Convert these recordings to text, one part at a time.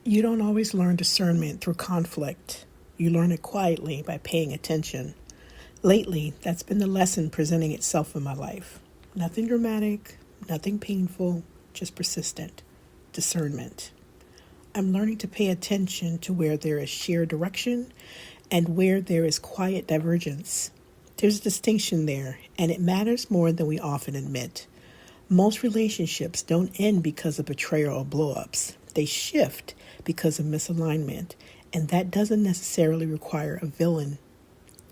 You don't always learn discernment through conflict. You learn it quietly by paying attention. Lately, that's been the lesson presenting itself in my life. Nothing dramatic, nothing painful, just persistent. Discernment. I'm learning to pay attention to where there is shared direction and where there is quiet divergence. There's a distinction there, and it matters more than we often admit. Most relationships don't end because of betrayal or blow-ups. They shift because of misalignment, and that doesn't necessarily require a villain.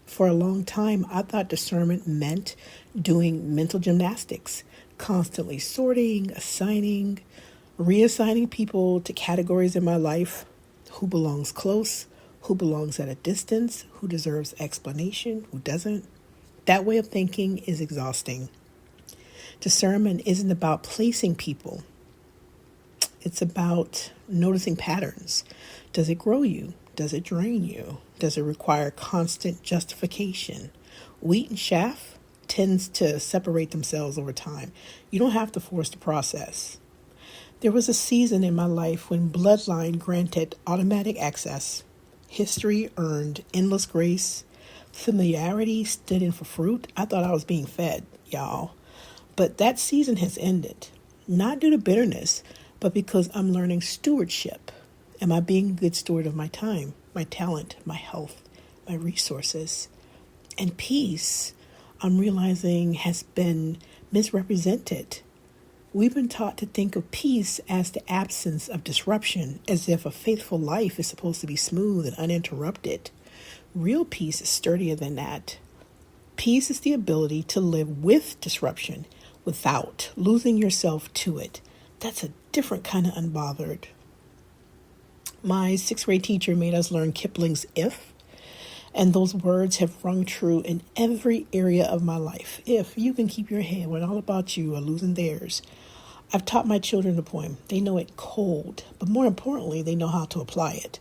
For a long time, I thought discernment meant doing mental gymnastics, constantly sorting, assigning, reassigning people to categories in my life. Who belongs close, who belongs at a distance, who deserves explanation, who doesn't. That way of thinking is exhausting. Discernment isn't about placing people. It's about noticing patterns. Does it grow you? Does it drain you? Does it require constant justification? Wheat and chaff tends to separate themselves over time. You don't have to force the process. There was a season in my life when bloodline granted automatic access. History earned endless grace. Familiarity stood in for fruit. I thought I was being fed, y'all. But that season has ended. Not due to bitterness, but because I'm learning stewardship. Am I being a good steward of my time, my talent, my health, my resources? And peace, I'm realizing, has been misrepresented. We've been taught to think of peace as the absence of disruption, as if a faithful life is supposed to be smooth and uninterrupted. Real peace is sturdier than that. Peace is the ability to live with disruption, without losing yourself to it. That's a different kind of unbothered. My sixth grade teacher made us learn Kipling's If, and those words have rung true in every area of my life. If you can keep your head when all about you are losing theirs. I've taught my children the poem. They know it cold, but more importantly, they know how to apply it.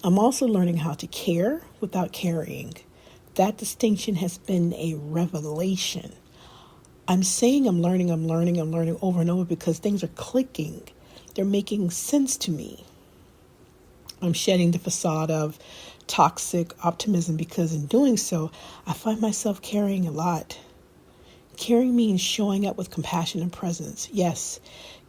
I'm also learning how to care without carrying. That distinction has been a revelation. I'm saying I'm learning over and over because things are clicking. They're making sense to me. I'm shedding the facade of toxic optimism because in doing so, I find myself carrying a lot. Caring means showing up with compassion and presence. Yes,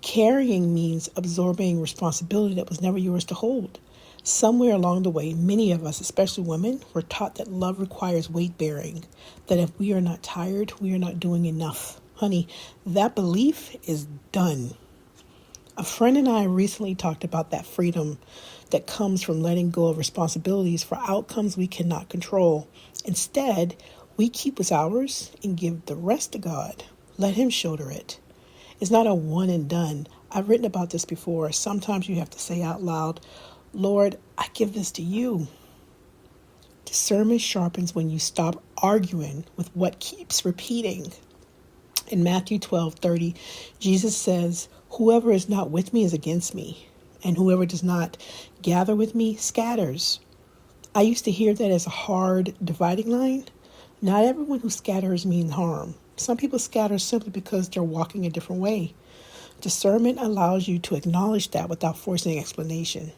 carrying means absorbing responsibility that was never yours to hold. Somewhere along the way, many of us, especially women, were taught that love requires weight bearing, that if we are not tired, we are not doing enough. Honey, that belief is done. A friend and I recently talked about that freedom that comes from letting go of responsibilities for outcomes we cannot control. Instead, we keep what's ours and give the rest to God. Let Him shoulder it. It's not a one and done. I've written about this before. Sometimes you have to say out loud, Lord, I give this to you. Discernment sharpens when you stop arguing with what keeps repeating. In Matthew 12:30, Jesus says, whoever is not with me is against me, and whoever does not gather with me scatters. I used to hear that as a hard dividing line. Not everyone who scatters means harm. Some people scatter simply because they're walking a different way. Discernment allows you to acknowledge that without forcing explanation.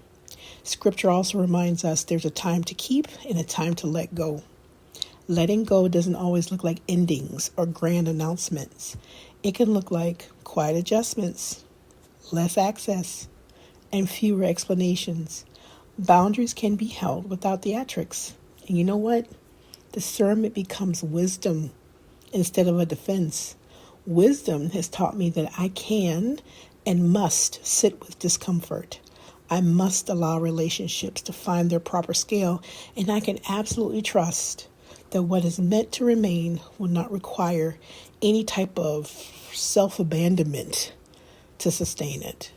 Scripture also reminds us there's a time to keep and a time to let go. Letting go doesn't always look like endings or grand announcements. It can look like quiet adjustments, less access, and fewer explanations. Boundaries can be held without theatrics. And you know what? Discernment becomes wisdom instead of a defense. Wisdom has taught me that I can and must sit with discomfort. I must allow relationships to find their proper scale, and I can absolutely trust that what is meant to remain will not require any type of self-abandonment to sustain it.